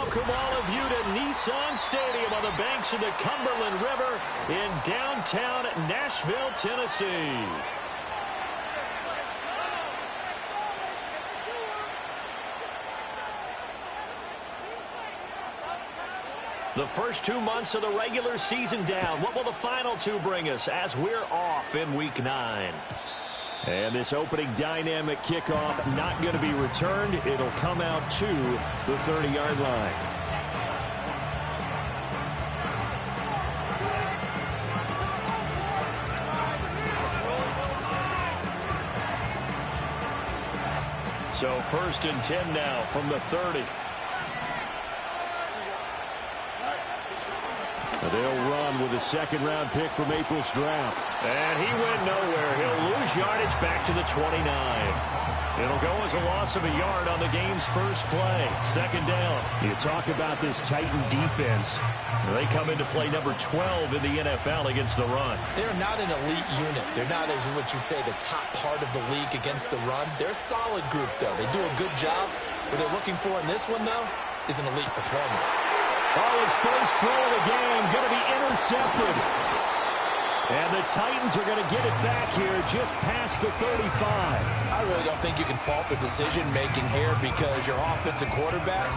Welcome all of you to Nissan Stadium on the banks of the Cumberland River in downtown Nashville, Tennessee. The first 2 months of the regular season down. What will the final two bring us as we're off in Week 9? And this opening dynamic kickoff not going to be returned. It'll come out to the 30-yard line. So 1st and 10 now from the 30. They'll run with a second-round pick from April's draft. And he went nowhere. He'll lose yardage back to the 29. It'll go as a loss of a yard on the game's first play. 2nd down. You talk about this Titan defense. They come into play number 12 in the NFL against the run. They're not an elite unit. They're not, as what you'd say, the top part of the league against the run. They're a solid group, though. They do a good job. What they're looking for in this one, though, is an elite performance. Oh, his first throw of the game going to be intercepted. And the Titans are going to get it back here just past the 35. I really don't think you can fault the decision-making here because your offensive quarterback,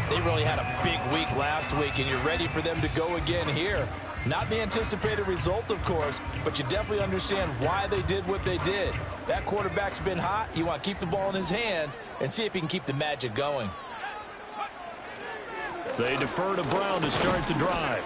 they really had a big week last week, and you're ready for them to go again here. Not the anticipated result, of course, but you definitely understand why they did what they did. That quarterback's been hot. You want to keep the ball in his hands and see if he can keep the magic going. They defer to Brown to start the drive.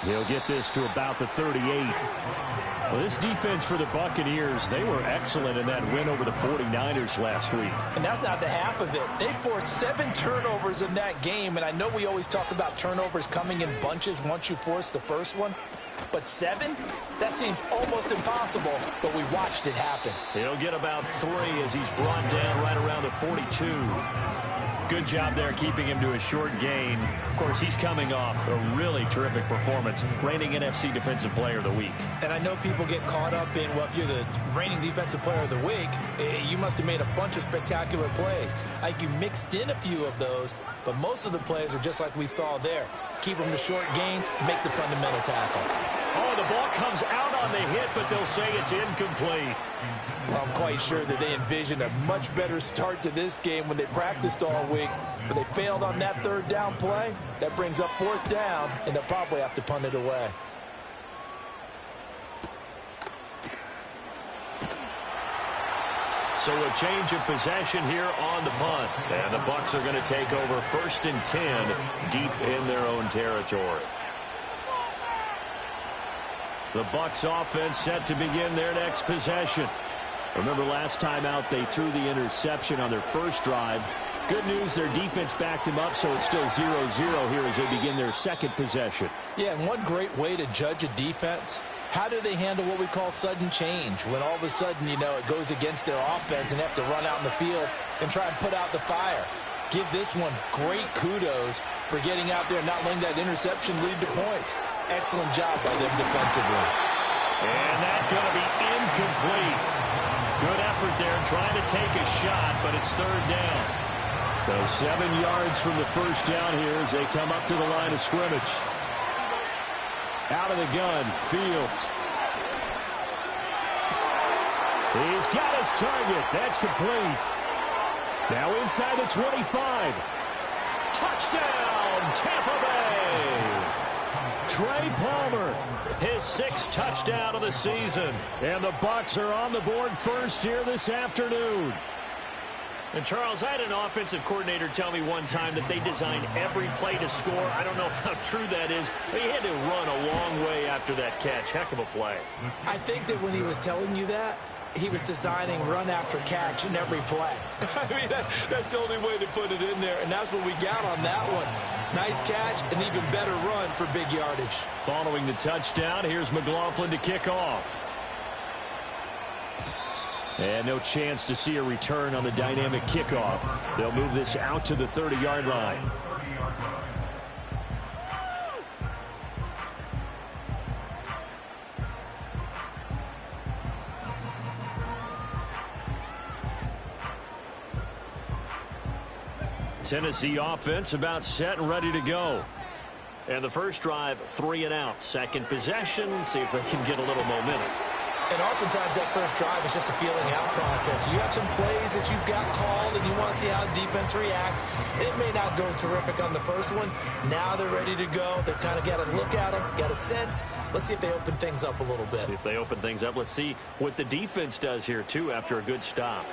He'll get this to about the 38. Well, this defense for the Buccaneers, they were excellent in that win over the 49ers last week. And that's not the half of it. They forced 7 turnovers in that game, and I know we always talk about turnovers coming in bunches once you force the first one. But 7? That seems almost impossible, but we watched it happen. He'll get about 3 as he's brought down right around the 42. Good job there keeping him to a short gain. Of course, he's coming off a really terrific performance, reigning NFC Defensive Player of the Week. And I know people get caught up in, well, if you're the reigning Defensive Player of the Week, you must have made a bunch of spectacular plays. I think you mixed in a few of those, but most of the plays are just like we saw there. Keep them to short gains, make the fundamental tackle. Oh, the ball comes out on the hit, but they'll say it's incomplete. Well, I'm quite sure that they envisioned a much better start to this game when they practiced all week, but they failed on that 3rd down play. That brings up 4th down, and they'll probably have to punt it away. So a change of possession here on the punt. And the Bucs are going to take over 1st and 10 deep in their own territory. The Bucs offense set to begin their next possession. Remember last time out they threw the interception on their first drive. Good news, their defense backed them up, so it's still 0-0 here as they begin their second possession. Yeah, and one great way to judge a defense, how do they handle what we call sudden change? When all of a sudden, you know, it goes against their offense and they have to run out in the field and try and put out the fire. Give this one great kudos for getting out there and not letting that interception lead to points. Excellent job by them defensively. And that's going to be incomplete. Good effort there trying to take a shot, but it's 3rd down. So 7 yards from the first down here as they come up to the line of scrimmage. Out of the gun, Fields. He's got his target. That's complete. Now inside the 25. Touchdown, Tampa Bay. Trey Palmer, his 6th touchdown of the season. And the Bucs are on the board first here this afternoon. And, Charles, I had an offensive coordinator tell me one time that they design every play to score. I don't know how true that is, but he had to run a long way after that catch. Heck of a play. I think that when he was telling you that, he was designing run after catch in every play. I mean, that's the only way to put it in there, and that's what we got on that one. Nice catch, an even better run for big yardage. Following the touchdown, here's McLaughlin to kick off. And no chance to see a return on the dynamic kickoff. They'll move this out to the 30-yard line. Tennessee offense about set and ready to go. And the first drive, 3 and out. Second possession, see if they can get a little momentum. And oftentimes that first drive is just a feeling out process. You have some plays that you've got called and you want to see how defense reacts. It may not go terrific on the first one. Now they're ready to go. They've kind of got to look at them, got a sense. Let's see if they open things up a little bit. See if they open things up. Let's see what the defense does here, too, after a good stop.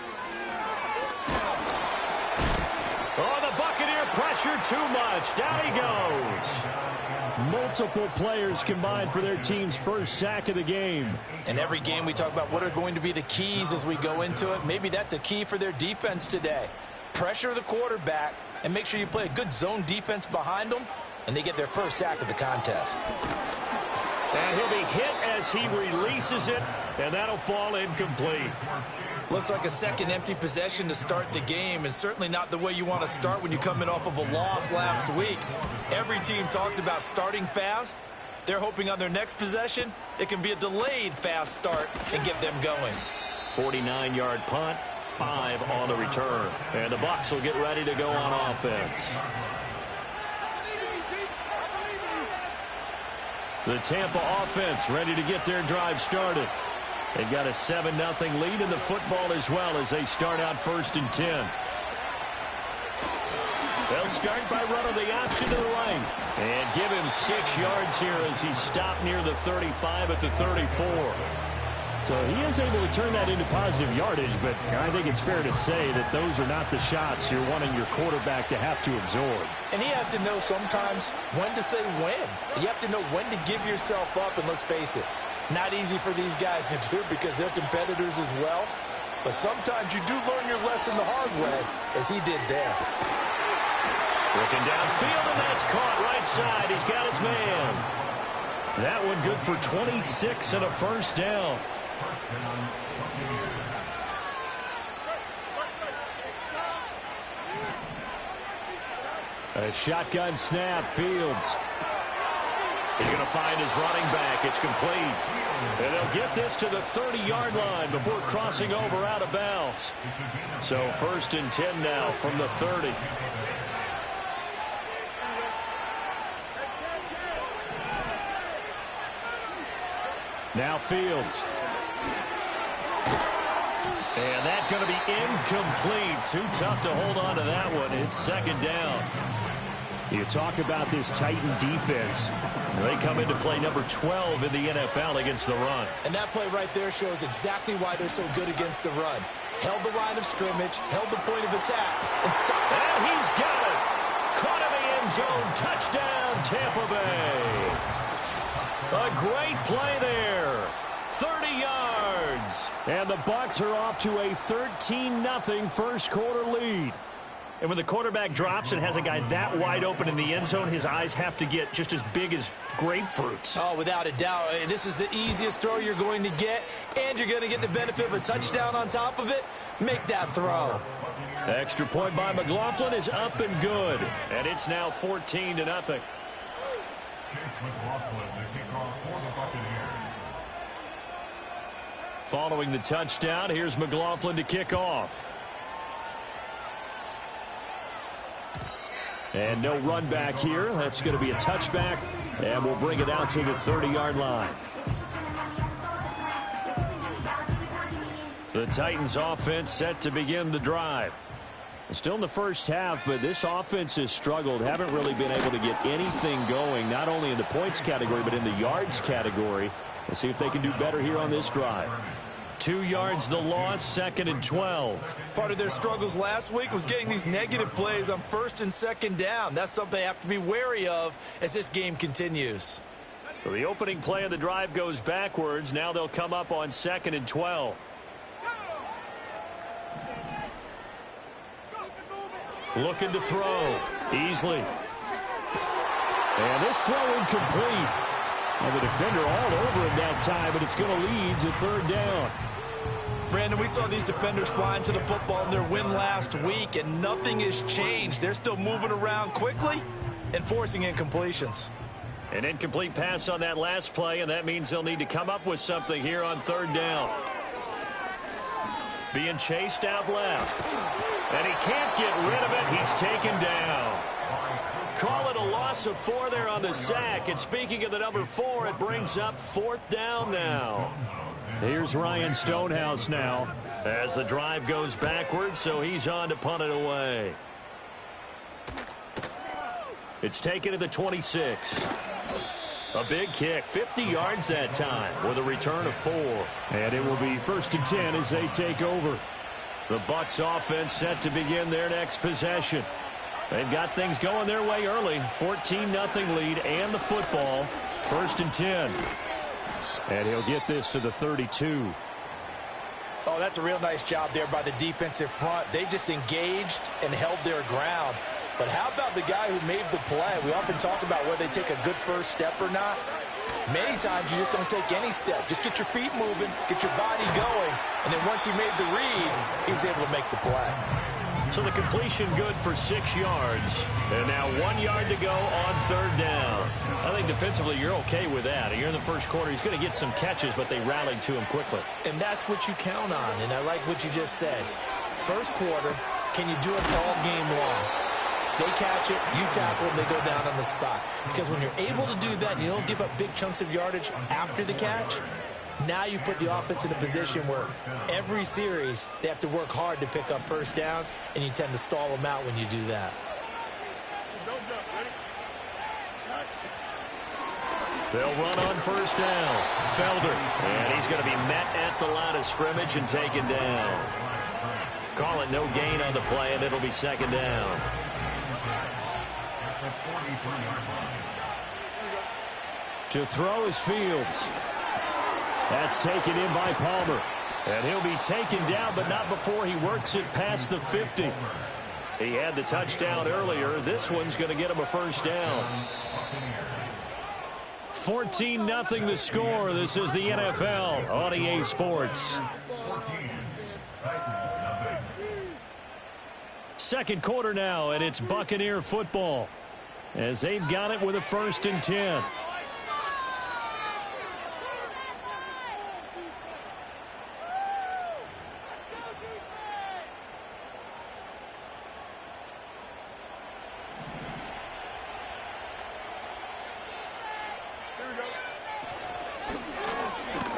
Oh, the Buccaneer pressure too much. Down he goes. Multiple players combined for their team's first sack of the game. In every game we talk about what are going to be the keys as we go into it. Maybe that's a key for their defense today. Pressure the quarterback and make sure you play a good zone defense behind them, and they get their first sack of the contest. And he'll be hit as he releases it, and that'll fall incomplete. Looks like a second empty possession to start the game, and certainly not the way you want to start when you come in off of a loss last week. Every team talks about starting fast. They're hoping on their next possession, it can be a delayed fast start and get them going. 49-yard punt, 5 on the return. And the Bucs will get ready to go on offense. The Tampa offense ready to get their drive started. They've got a 7-0 lead in the football as well as they start out 1st and 10. They'll start by running the option to the right. And give him 6 yards here as he stopped near the 35 at the 34. So he is able to turn that into positive yardage, but I think it's fair to say that those are not the shots you're wanting your quarterback to have to absorb. And he has to know sometimes when to say when. You have to know when to give yourself up, and let's face it, not easy for these guys to do because they're competitors as well. But sometimes you do learn your lesson the hard way, as he did there. Looking downfield, and that's caught right side. He's got his man. That one good for 26 and a first down. A shotgun snap, Fields. He's going to find his running back. It's complete. And they'll get this to the 30-yard line before crossing over out of bounds. So 1st and 10 now from the 30. Now Fields. And that's going to be incomplete. Too tough to hold on to that one. It's 2nd down. You talk about this Titan defense. They come into play number 12 in the NFL against the run. And that play right there shows exactly why they're so good against the run. Held the line of scrimmage, held the point of attack, and stopped. And he's got it. Caught in the end zone. Touchdown, Tampa Bay. A great play there. 30 yards. And the Bucs are off to a 13-0 first quarter lead. And when the quarterback drops and has a guy that wide open in the end zone, his eyes have to get just as big as grapefruits. Oh, without a doubt. This is the easiest throw you're going to get, and you're going to get the benefit of a touchdown on top of it. Make that throw. Extra point by McLaughlin is up and good. And it's now 14-0. Following the touchdown, here's McLaughlin to kick off. And no run back here. That's going to be a touchback, and we'll bring it out to the 30-yard line. The Titans offense set to begin the drive. Still in the first half, but this offense has struggled. Haven't really been able to get anything going, not only in the points category, but in the yards category. We'll see if they can do better here on this drive. 2 yards the loss, 2nd and 12. Part of their struggles last week was getting these negative plays on 1st and 2nd down. That's something they have to be wary of as this game continues. So the opening play of the drive goes backwards. Now they'll come up on 2nd and 12. Looking to throw. Easily. And this throw incomplete. And the defender all over him that time, but it's going to lead to 3rd down. Brandon, we saw these defenders flying to the football in their win last week, and nothing has changed. They're still moving around quickly and forcing incompletions. An incomplete pass on that last play, and that means they'll need to come up with something here on 3rd down. Being chased out left. And he can't get rid of it. He's taken down. Call it a loss of 4 there on the sack. And speaking of the number 4, it brings up 4th down now. Here's Ryan Stonehouse now as the drive goes backwards, so he's on to punt it away. It's taken to the 26. A big kick, 50 yards that time with a return of 4. And it will be 1st and 10 as they take over. The Bucs offense set to begin their next possession. They've got things going their way early. 14-0 lead and the football. 1st and 10. And he'll get this to the 32. Oh, that's a real nice job there by the defensive front. They just engaged and held their ground. But how about the guy who made the play? We often talk about whether they take a good first step or not. Many times you just don't take any step. Just get your feet moving, get your body going, and then once he made the read, he was able to make the play. So the completion good for 6 yards. And now 1 yard to go on 3rd down. I think defensively you're okay with that. You're in the first quarter. He's going to get some catches, but they rallied to him quickly. And that's what you count on, and I like what you just said. First quarter, can you do it all game long? They catch it, you tackle them, they go down on the spot. Because when you're able to do that and you don't give up big chunks of yardage after the catch, now you put the offense in a position where every series they have to work hard to pick up first downs, and you tend to stall them out when you do that. They'll run on 1st down. Felder, and he's going to be met at the line of scrimmage and taken down. Call it no gain on the play, and it'll be 2nd down. To throw is Fields. That's taken in by Palmer. And he'll be taken down, but not before he works it past the 50. He had the touchdown earlier. This one's going to get him a 1st down. 14-0 the score. This is the NFL on EA Sports. 2nd quarter now, and it's Buccaneer football as they've got it with a 1st and 10.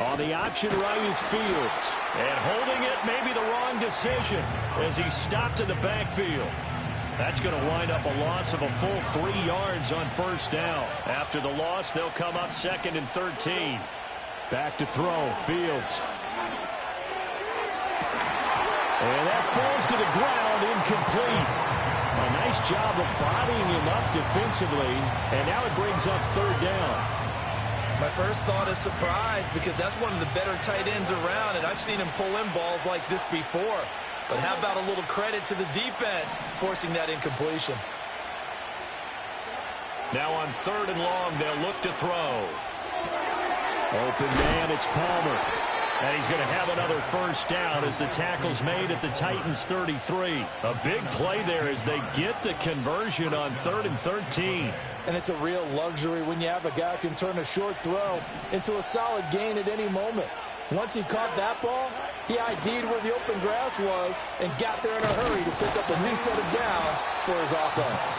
On the option right is Fields. And holding it may be the wrong decision as he's stopped in the backfield. That's going to wind up a loss of a full 3 yards on 1st down. After the loss, they'll come up 2nd and 13. Back to throw, Fields. And that falls to the ground, incomplete. A nice job of bodying him up defensively, and now it brings up 3rd down. My first thought is surprise, because that's one of the better tight ends around, and I've seen him pull in balls like this before. But how about a little credit to the defense forcing that incompletion? Now on 3rd and long, they'll look to throw. Open man, it's Palmer. And he's going to have another 1st down as the tackle's made at the Titans' 33. A big play there as they get the conversion on 3rd and 13. And it's a real luxury when you have a guy who can turn a short throw into a solid gain at any moment. Once he caught that ball, he ID'd where the open grass was and got there in a hurry to pick up a new set of downs for his offense.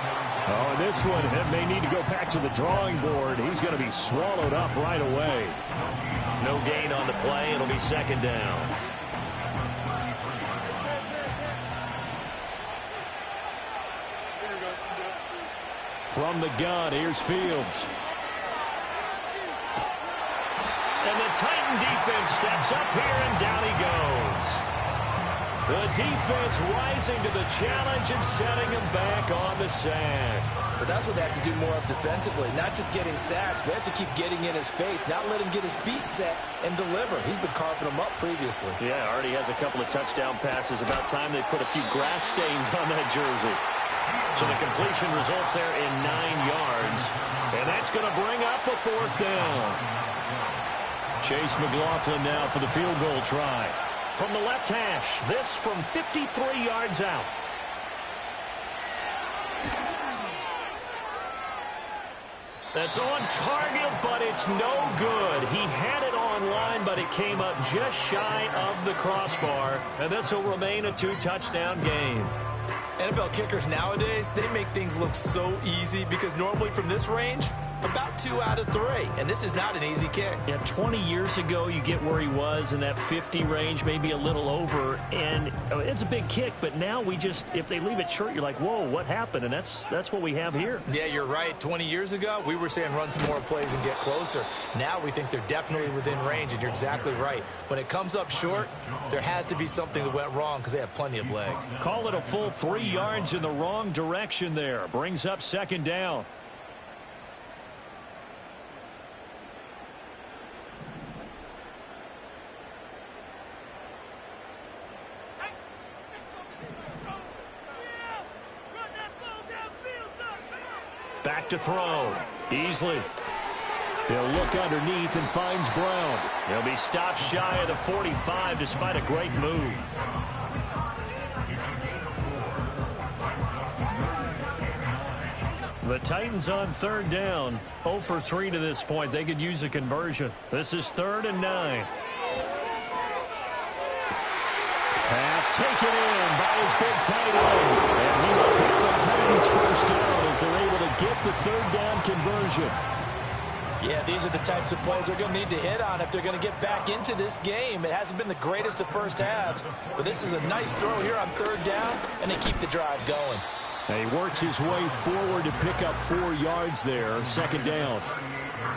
Oh, and this one may need to go back to the drawing board. He's going to be swallowed up right away. No gain on the play. It'll be 2nd down. From the gun, here's Fields. And the Titan defense steps up here, and down he goes. The defense rising to the challenge and setting him back on the sack. But that's what they have to do more of defensively, not just getting sacks. We have to keep getting in his face, not let him get his feet set and deliver. He's been carving them up previously. Yeah, already has a couple of touchdown passes. About time they put a few grass stains on that jersey. So the completion results there in 9 yards. And that's going to bring up a 4th down. Chase McLaughlin now for the field goal try. From the left hash, this from 53 yards out. That's on target, but it's no good. He had it on line, but it came up just shy of the crossbar. And this will remain a 2-touchdown game. NFL kickers nowadays, they make things look so easy because normally from this range, about 2 out of 3. And this is not an easy kick. Yeah, 20 years ago, you get where he was in that 50 range, maybe a little over. And it's a big kick, but now we just, if they leave it short, you're like, whoa, what happened? And that's what we have here. Yeah, you're right. 20 years ago, we were saying run some more plays and get closer. Now we think they're definitely within range, and you're exactly right. When it comes up short, there has to be something that went wrong because they have plenty of leg. Call it a full 3 yards in the wrong direction there. Brings up 2nd down. Back to throw. Easley. He'll look underneath and finds Brown. He'll be stopped shy of the 45 despite a great move. The Titans on 3rd down. 0 for 3 to this point. They could use a conversion. This is 3rd and 9. Pass taken in by his big tight end. And he will have the Titans 1st down as they're able to get the 3rd down conversion. Yeah, these are the types of plays they're going to need to hit on if they're going to get back into this game. It hasn't been the greatest of first halves, but this is a nice throw here on 3rd down, and they keep the drive going. And he works his way forward to pick up 4 yards there, 2nd down.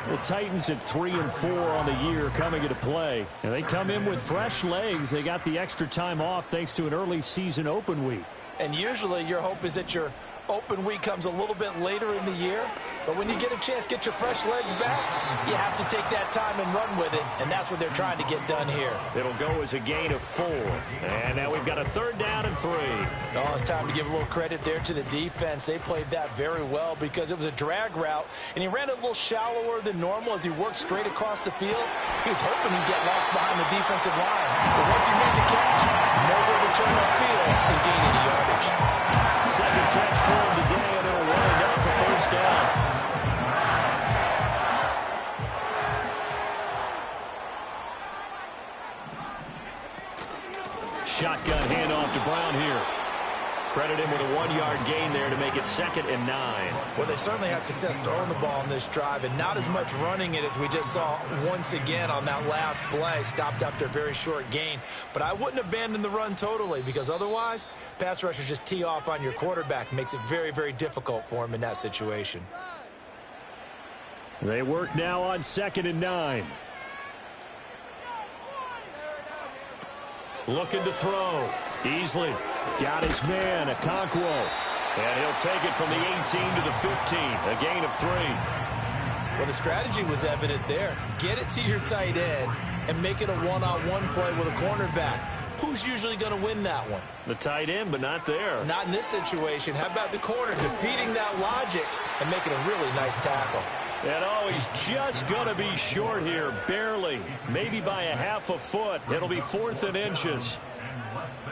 The Titans at 3 and 4 on the year coming into play. And they come in with fresh legs. They got the extra time off thanks to an early season open week. And usually your hope is that your open week comes a little bit later in the year. But when you get a chance to get your fresh legs back, you have to take that time and run with it. And that's what they're trying to get done here. It'll go as a gain of 4. And now we've got a 3rd down and 3. Oh, it's time to give a little credit there to the defense. They played that very well because it was a drag route. And he ran a little shallower than normal as he worked straight across the field. He was hoping he'd get lost behind the defensive line. But once he made the catch, nowhere to turn upfield and gain any yardage. 2nd catch for him today, and it'll wind up a 1st down. Shotgun handoff to Brown here. Credit him with a 1-yard gain there to make it 2nd and 9. Well, they certainly had success throwing the ball on this drive and not as much running it as we just saw once again on that last play. Stopped after a very short gain. But I wouldn't abandon the run totally because otherwise, pass rushers just tee off on your quarterback. Makes it very, very difficult for him in that situation. They work now on 2nd and 9. Looking to throw. Easley got his man, Okonkwo. And he'll take it from the 18 to the 15. A gain of 3. Well, the strategy was evident there. Get it to your tight end and make it a one-on-one play with a cornerback. Who's usually going to win that one? The tight end, but not there. Not in this situation. How about the corner defeating that logic and making a really nice tackle? And oh, he's just going to be short here, barely. Maybe by a half a foot. It'll be 4th and inches.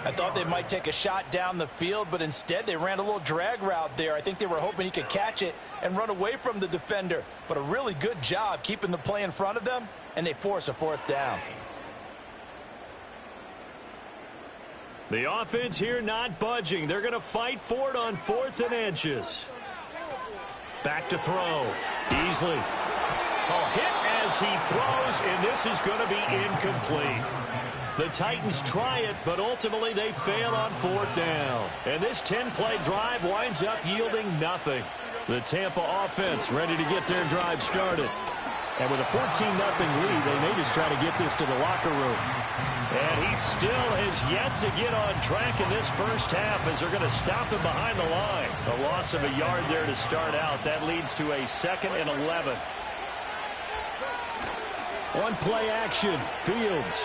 I thought they might take a shot down the field, but instead they ran a little drag route there. I think they were hoping he could catch it and run away from the defender. But a really good job keeping the play in front of them, and they force a 4th down. The offense here not budging. They're going to fight for it on 4th and inches. Back to throw. Easley. Oh, hit as he throws, and this is going to be incomplete. The Titans try it, but ultimately they fail on 4th down. And this 10-play drive winds up yielding nothing. The Tampa offense ready to get their drive started. And with a 14-0 lead, they may just try to get this to the locker room. And he still has yet to get on track in this first half as they're going to stop him behind the line. A loss of a yard there to start out. That leads to a 2nd and 11. One play action. Fields.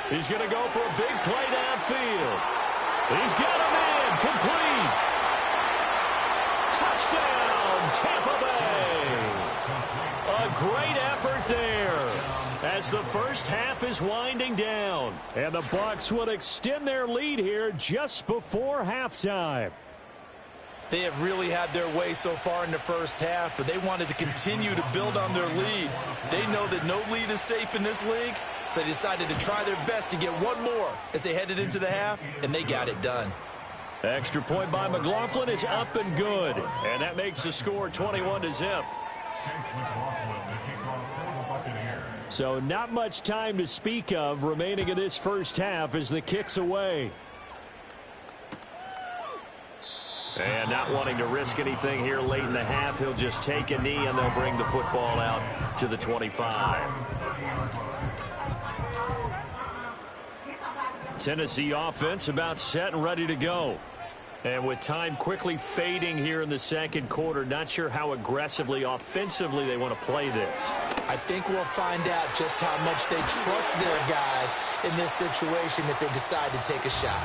He's going to go for a big play downfield. He's got him in. Complete. Touchdown, Tampa Bay. A great effort there as the first half is winding down. And the Bucs would extend their lead here just before halftime. They have really had their way so far in the first half, but they wanted to continue to build on their lead. They know that no lead is safe in this league, So they decided to try their best to get one more as they headed into the half, and they got it done. Extra point by McLaughlin is up and good. And that makes the score 21-0. So not much time to speak of remaining in this first half as the kick's away. And not wanting to risk anything here late in the half, he'll just take a knee and they'll bring the football out to the 25. Tennessee offense about set and ready to go. And with time quickly fading here in the second quarter, not sure how aggressively, offensively they want to play this. I think we'll find out just how much they trust their guys in this situation if they decide to take a shot.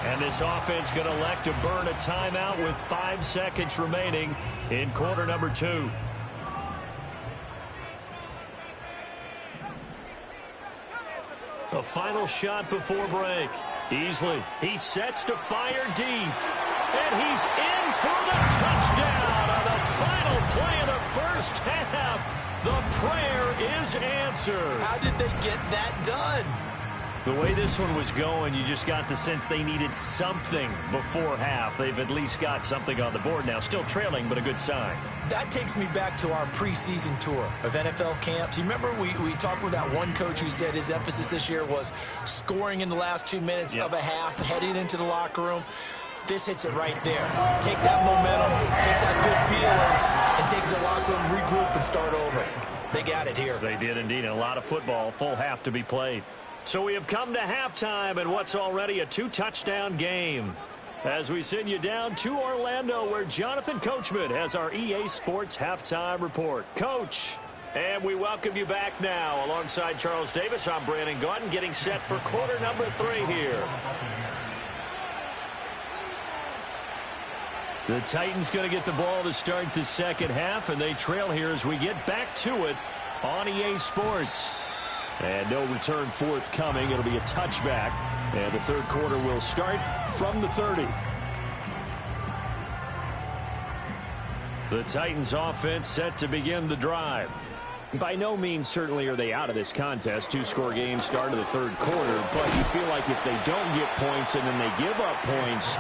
And this offense going to elect to burn a timeout with 5 seconds remaining in quarter number 2. A final shot before break. Easley, he sets to fire deep. And he's in for the touchdown on the final play of the first half. The prayer is answered. How did they get that done? The way this one was going, you just got the sense they needed something before half. They've at least got something on the board now. Still trailing, but a good sign. That takes me back to our preseason tour of NFL camps. You remember we talked with that one coach who said his emphasis this year was scoring in the last 2 minutes of a half, heading into the locker room. This hits it right there. Take that momentum, take that good feeling, and take it to the locker room, regroup, and start over. They got it here. They did indeed. A lot of football, full half to be played. So we have come to halftime in what's already a 2-touchdown game. As we send you down to Orlando, where Jonathan Coachman has our EA Sports Halftime Report. Coach, and we welcome you back now. Alongside Charles Davis, I'm Brandon Gaudin, getting set for quarter number 3 here. The Titans going to get the ball to start the second half, and they trail here as we get back to it on EA Sports. And no return forthcoming. It'll be a touchback. And the third quarter will start from the 30. The Titans offense set to begin the drive. By no means certainly are they out of this contest. 2-score game start of the third quarter. But you feel like if they don't get points and then they give up points,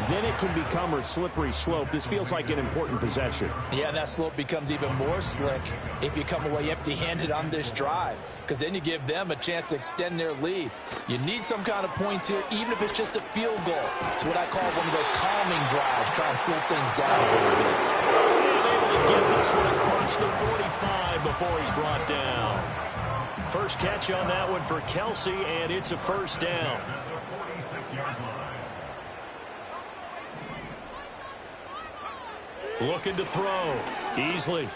then it can become a slippery slope. This feels like an important possession. Yeah, that slope becomes even more slick if you come away empty-handed on this drive, because then you give them a chance to extend their lead. You need some kind of points here, even if it's just a field goal. It's what I call one of those calming drives, try and slow things down a little bit. And able to get this one across the 45 before he's brought down. First catch on that one for Kelsey, and it's a first down. Looking to throw. Easley.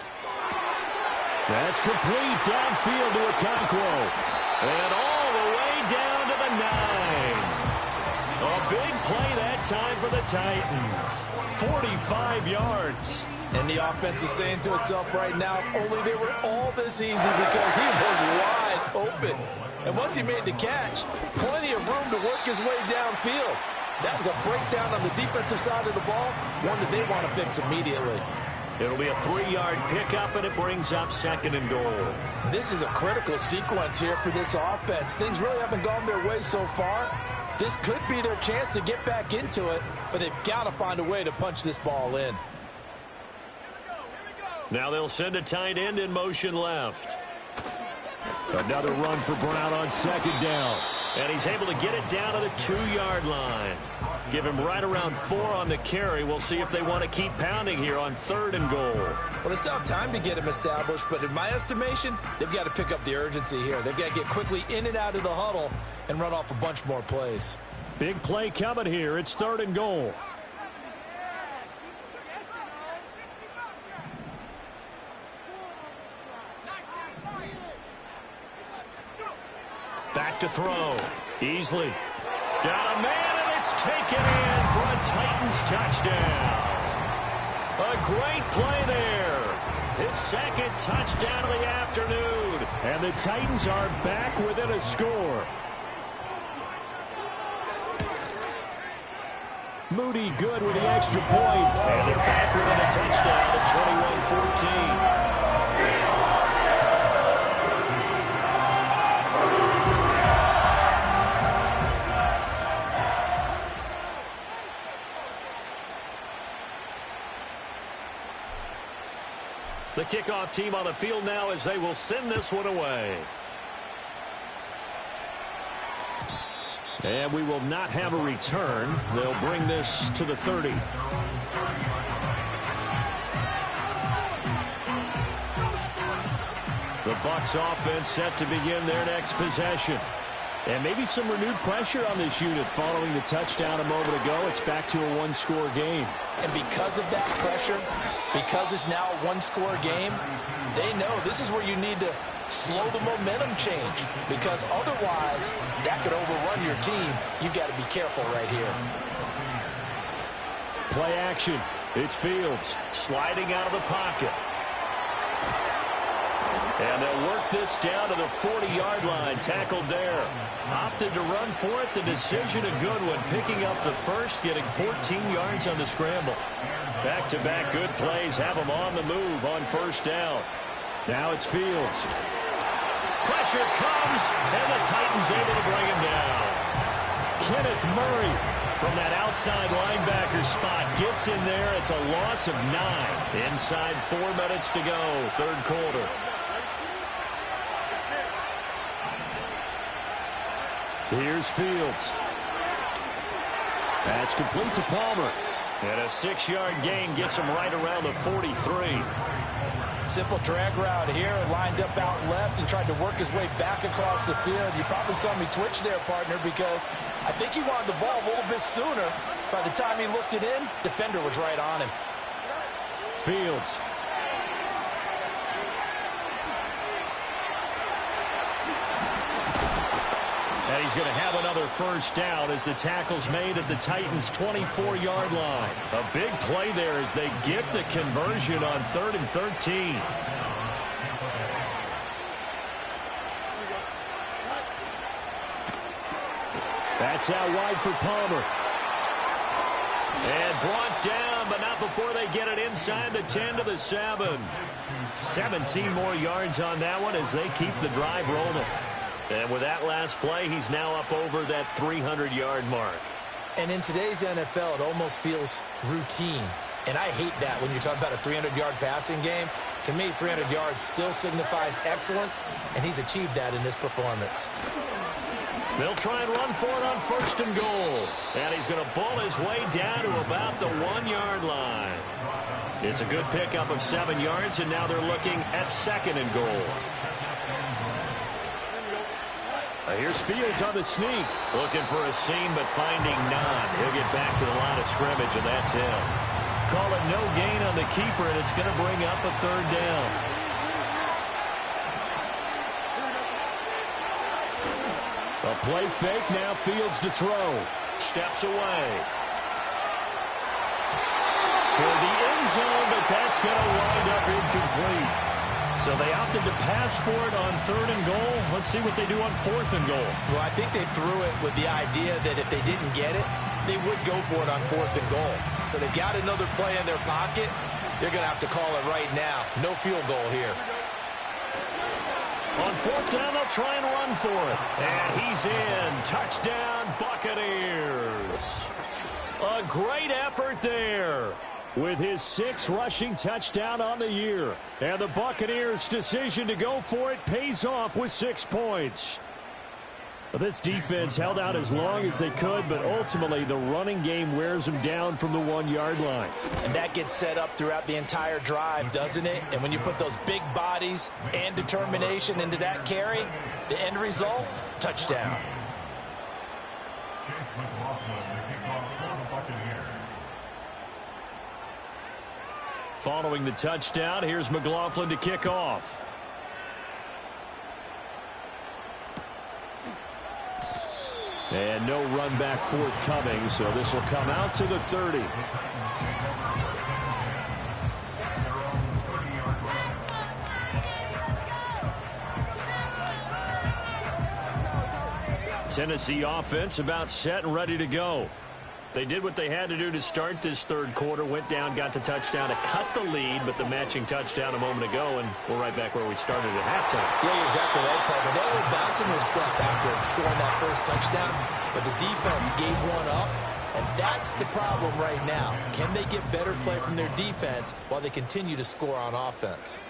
That's complete downfield to Okonkwo. And all the way down to the 9. A big play that time for the Titans. 45 yards. And the offense is saying to itself right now, only they were all this easy because he was wide open. And once he made the catch, plenty of room to work his way downfield. That was a breakdown on the defensive side of the ball, one that they want to fix immediately. It'll be a 3-yard pickup, and it brings up second and goal. This is a critical sequence here for this offense. Things really haven't gone their way so far. This could be their chance to get back into it, but they've got to find a way to punch this ball in. Now they'll send a tight end in motion left. Another run for Brown on second down. And he's able to get it down to the 2-yard line. Give him right around 4 on the carry. We'll see if they want to keep pounding here on third and goal. Well, they still have time to get him established, but in my estimation, they've got to pick up the urgency here. They've got to get quickly in and out of the huddle and run off a bunch more plays. Big play coming here. It's third and goal. Back to throw. Easley. Got a man, and it's taken in for a Titans touchdown. A great play there. His second touchdown of the afternoon. And the Titans are back within a score. Moody good with the extra point. And they're back within a touchdown at 21-14. The kickoff team on the field now as they will send this one away. And we will not have a return. They'll bring this to the 30. The Bucs offense set to begin their next possession. And maybe some renewed pressure on this unit following the touchdown a moment ago. It's back to a one-score game. And because of that pressure, because it's now a one-score game, they know this is where you need to slow the momentum change, because otherwise that could overrun your team. You've got to be careful right here. Play action. It's Fields sliding out of the pocket. And they'll work this down to the 40-yard line. Tackled there. Opted to run for it. The decision a good one. Picking up the first, getting 14 yards on the scramble. Back-to-back good plays have them on the move on first down. Now it's Fields. Pressure comes, and the Titans able to bring him down. Kenneth Murray from that outside linebacker spot gets in there. It's a loss of 9. Inside 4 minutes to go, third quarter. Here's Fields. That's complete to Palmer. And a 6-yard gain gets him right around the 43. Simple drag route here, lined up out left and tried to work his way back across the field. You probably saw me twitch there, partner, because I think he wanted the ball a little bit sooner. By the time he looked it in, defender was right on him. Fields. And he's going to have another first down as the tackle's made at the Titans' 24-yard line. A big play there as they get the conversion on 3rd and 13. That's out wide for Palmer. And brought down, but not before they get it inside the 10 to the 7. 17 more yards on that one as they keep the drive rolling. And with that last play, he's now up over that 300-yard mark. And in today's NFL, it almost feels routine. And I hate that when you're talking about a 300-yard passing game. To me, 300 yards still signifies excellence, and he's achieved that in this performance. They'll try and run for it on 1st and goal. And he's going to bull his way down to about the 1-yard line. It's a good pickup of 7 yards, and now they're looking at 2nd and goal. Here's Fields on the sneak. Looking for a seam, but finding none. He'll get back to the line of scrimmage, and that's him. Call it no gain on the keeper, and it's going to bring up a 3rd down. A play fake, now Fields to throw. Steps away. Toward the end zone, but that's going to wind up incomplete. So they opted to pass for it on 3rd and goal. Let's see what they do on 4th and goal. Well, I think they threw it with the idea that if they didn't get it, they would go for it on 4th and goal. So they've got another play in their pocket. They're going to have to call it right now. No field goal here. On 4th down, they'll try and run for it. And he's in. Touchdown, Buccaneers. A great effort there, with his 6th rushing touchdown on the year. And the Buccaneers' decision to go for it pays off with 6 points. This defense held out as long as they could, but ultimately the running game wears them down from the 1-yard line. And that gets set up throughout the entire drive, doesn't it? And when you put those big bodies and determination into that carry, the end result, touchdown. Following the touchdown, here's McLaughlin to kick off. And no run back forthcoming, so this will come out to the 30. Tennessee offense about set and ready to go. They did what they had to do to start this 3rd quarter, went down, got the touchdown to cut the lead, but the matching touchdown a moment ago, and we're right back where we started at halftime. Yeah, you're exactly right, partner. They were bouncing their step after scoring that first touchdown, but the defense gave one up, and that's the problem right now. Can they get better play from their defense while they continue to score on offense?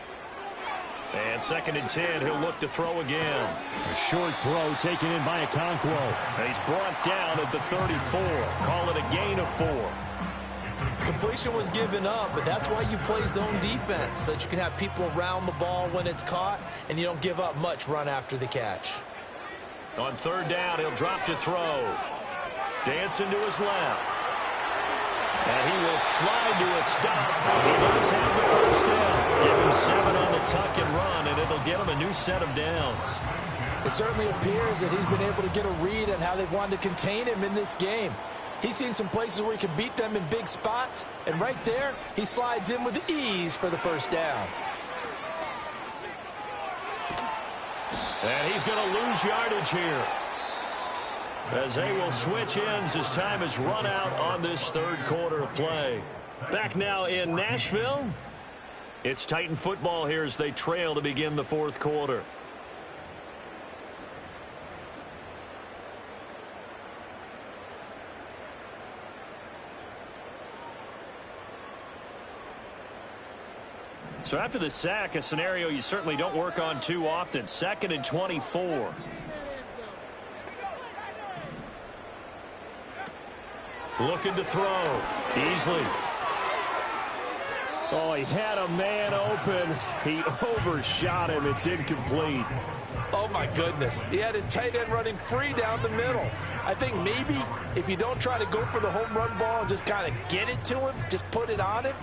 And 2nd and 10, he'll look to throw again. A short throw taken in by Okonkwo. And he's brought down at the 34. Call it a gain of 4. Completion was given up, but that's why you play zone defense, so that you can have people around the ball when it's caught, and you don't give up much run after the catch. On 3rd down, he'll drop to throw. Dancing to his left. And he will slide to a stop. He does have the first down. Give him 7 on the tuck and run, and it'll get him a new set of downs. It certainly appears that he's been able to get a read on how they've wanted to contain him in this game. He's seen some places where he can beat them in big spots, and right there, he slides in with ease for the first down. And he's going to lose yardage here, as they will switch ends as time is run out on this 3rd quarter of play. Back now in Nashville. It's Titan football here as they trail to begin the 4th quarter. So after the sack, a scenario you certainly don't work on too often. 2nd and 24. Looking to throw. Easily. Oh, he had a man open. He overshot him. It's incomplete. Oh, my goodness. He had his tight end running free down the middle. I think maybe if you don't try to go for the home run ball and just kind of get it to him, just put it on him,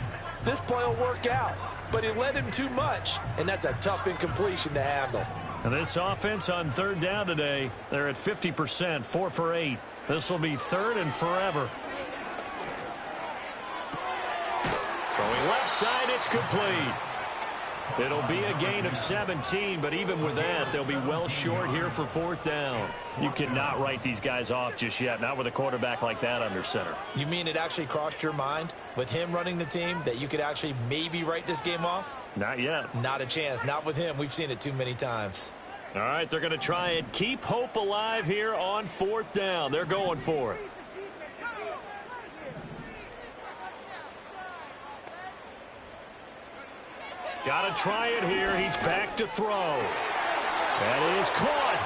this play will work out. But he led him too much, and that's a tough incompletion to handle. And this offense on 3rd down today, they're at 50%, 4 for 8. This will be 3rd and forever. Throwing left side, it's complete. It'll be a gain of 17, but even with that, they'll be well short here for 4th down. You cannot write these guys off just yet, not with a quarterback like that under center. You mean it actually crossed your mind with him running the team that you could actually maybe write this game off? Not yet. Not a chance. Not with him. We've seen it too many times. All right, they're going to try and keep hope alive here on 4th down. They're going for it. Got to try it here. He's back to throw. That is caught.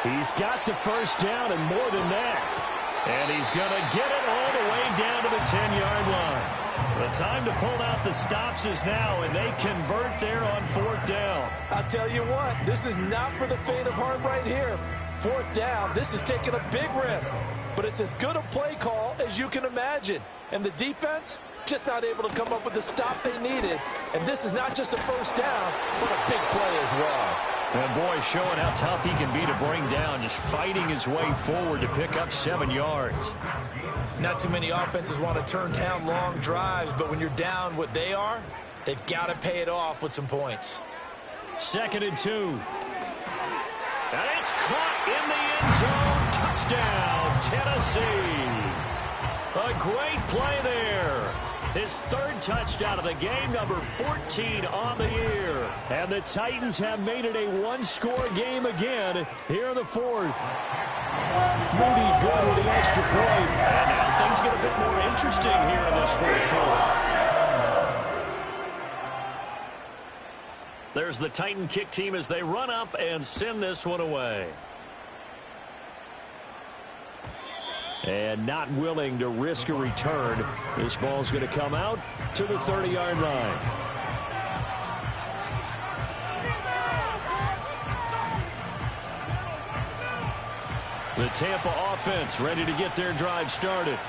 He's got the first down and more than that. And he's going to get it all the way down to the 10-yard line. The time to pull out the stops is now, and they convert there on 4th down. I'll tell you what, this is not for the faint of heart right here. 4th down, this is taking a big risk. But it's as good a play call as you can imagine. And the defense, just not able to come up with the stop they needed. And this is not just a first down, but a big play as well. And boy, showing how tough he can be to bring down, just fighting his way forward to pick up 7 yards. Not too many offenses want to turn down long drives, but when you're down what they are, they've got to pay it off with some points. 2nd and 2. And it's caught in the end zone. Touchdown, Tennessee. A great play there. His 3rd touchdown of the game, number 14 on the year. And the Titans have made it a 1-score game again here in the 4th. Moody good with the extra point. And now things get a bit more interesting here in this 4th quarter. There's the Titan kick team as they run up and send this one away. And not willing to risk a return. This ball's going to come out to the 30-yard line. The Tampa offense ready to get their drive started.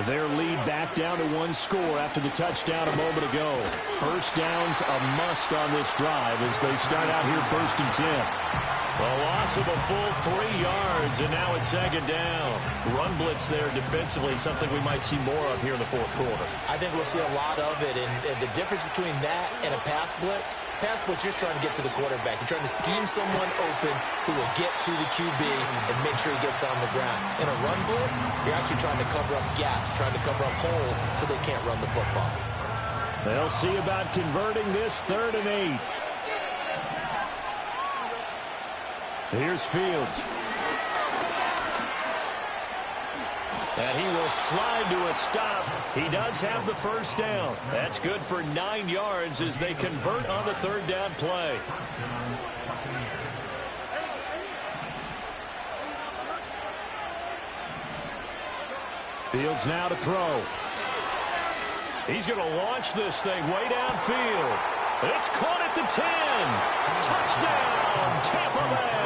Their lead back down to 1 score after the touchdown a moment ago. First down's a must on this drive as they start out here 1st and 10. A loss of a full 3 yards, and now it's 2nd down. Run blitz there defensively, something we might see more of here in the 4th quarter. I think we'll see a lot of it, and the difference between that and a pass blitz, you're just trying to get to the quarterback. You're trying to scheme someone open who will get to the QB and make sure he gets on the ground. In a run blitz, you're actually trying to cover up gaps, trying to cover up holes so they can't run the football. They'll see about converting this 3rd and 8. Here's Fields. And he will slide to a stop. He does have the first down. That's good for 9 yards as they convert on the third down play. Fields now to throw. He's going to launch this thing way downfield. It's caught at the 10. Touchdown, Tampa Bay.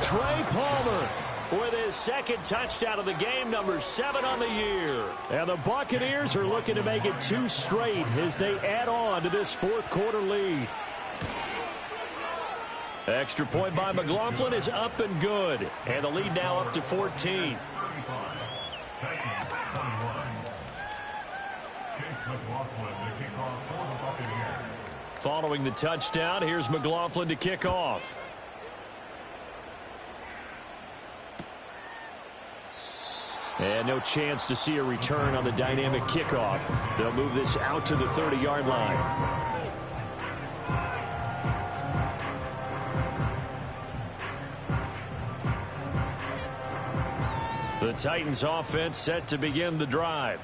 Trey Palmer with his second touchdown of the game, number 7 on the year. And the Buccaneers are looking to make it 2 straight as they add on to this fourth quarter lead. Extra point by McLaughlin is up and good. And the lead now up to 14. Following the touchdown, here's McLaughlin to kick off. And no chance to see a return on the dynamic kickoff. They'll move this out to the 30-yard line. The Titans offense set to begin the drive.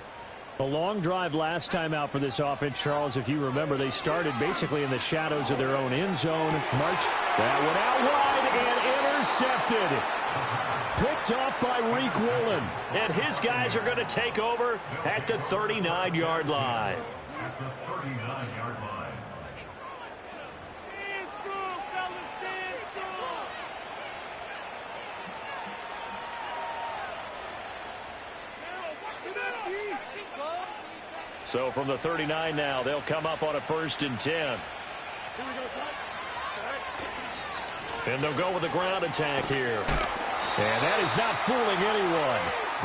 A long drive last time out for this offense, Charles. If you remember, they started basically in the shadows of their own end zone. That went out wide and intercepted. Picked off by Reek Woolen. And his guys are going to take over at the 39-yard line. So from the 39 now, they'll come up on a 1st and 10. And they'll go with the ground attack here. And that is not fooling anyone.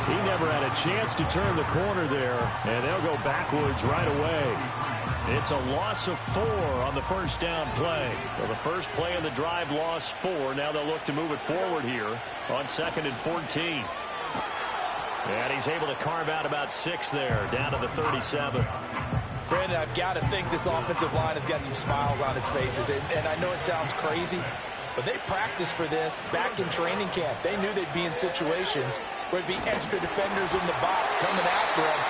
He never had a chance to turn the corner there. And they'll go backwards right away. It's a loss of 4 on the first down play. So the first play of the drive lost 4. Now they'll look to move it forward here on 2nd and 14. And he's able to carve out about 6 there, down to the 37. Brandon, I've got to think this offensive line has got some smiles on its faces. And I know it sounds crazy, but they practiced for this back in training camp. They knew they'd be in situations where it'd be extra defenders in the box coming after them,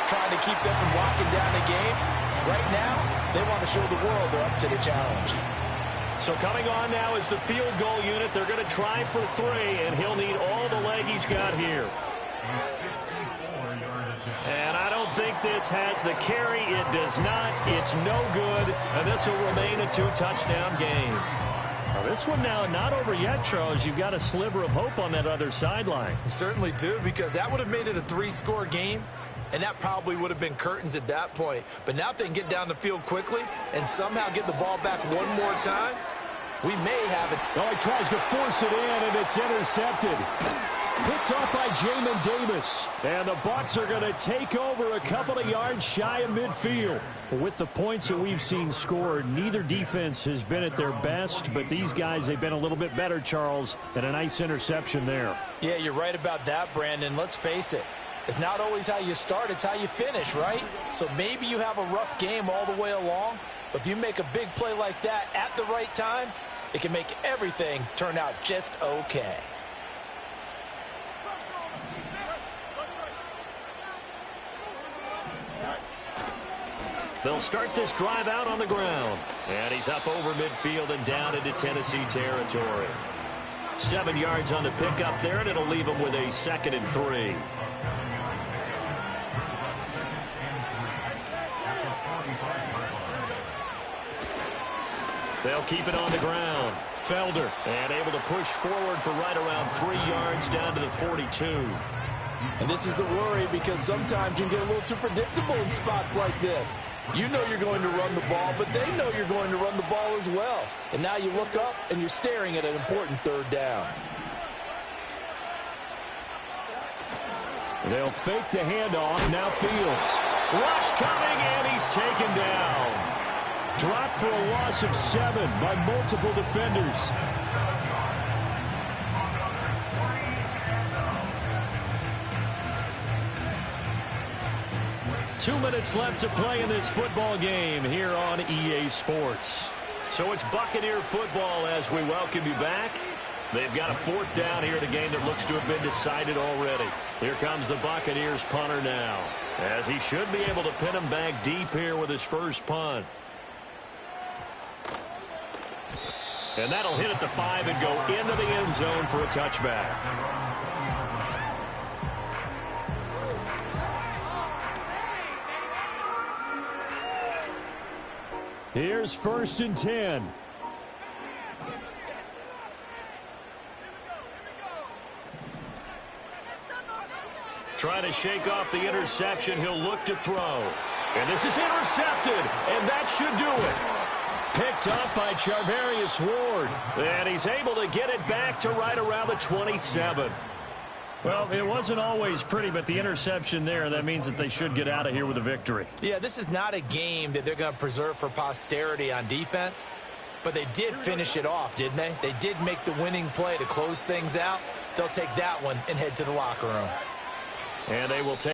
trying to keep them from locking down the game. Right now, they want to show the world they're up to the challenge. So coming on now is the field goal unit. They're going to try for 3, and he'll need all the leg he's got here. And I don't think this has the carry. It does not. It's no good. And this will remain a 2-touchdown game. Now this one now not over yet, Charles. You've got a sliver of hope on that other sideline. You certainly do, because that would have made it a 3-score game. And that probably would have been curtains at that point. But now if they can get down the field quickly and somehow get the ball back one more time, we may have it. Oh, he tries to force it in, and it's intercepted. Picked off by Jamin Davis. And the Bucs are going to take over a couple of yards shy of midfield. With the points that we've seen scored, neither defense has been at their best, but these guys, they've been a little bit better, Charles, and a nice interception there. Yeah, you're right about that, Brandon. Let's face it. It's not always how you start, it's how you finish, right? So maybe you have a rough game all the way along, but if you make a big play like that at the right time, it can make everything turn out just okay. They'll start this drive out on the ground. And he's up over midfield and down into Tennessee territory. 7 yards on the pickup there, and it'll leave him with a 2nd and 3. They'll keep it on the ground. Felder, and able to push forward for right around 3 yards down to the 42. And this is the worry, because sometimes you can get a little too predictable in spots like this. You know you're going to run the ball, but they know you're going to run the ball as well. And now you look up, and you're staring at an important 3rd down. They'll fake the handoff. Now Fields. Rush coming, and he's taken down. Dropped for a loss of 7 by multiple defenders. Two minutes left to play in this football game here on EA Sports. So it's Buccaneer football as we welcome you back. They've got a fourth down here in a game that looks to have been decided already. Here comes the Buccaneers punter now, as he should be able to pin him back deep here with his first punt. And that'll hit at the 5 and go into the end zone for a touchback. Here's 1st and 10. Trying to shake off the interception. He'll look to throw. And this is intercepted. And that should do it. Picked up by Charvarius Ward. And he's able to get it back to right around the 27. Well, it wasn't always pretty, but the interception there, that means that they should get out of here with a victory. Yeah, this is not a game that they're going to preserve for posterity on defense, but they did finish it off, didn't they? They did make the winning play to close things out. They'll take that one and head to the locker room. And they will take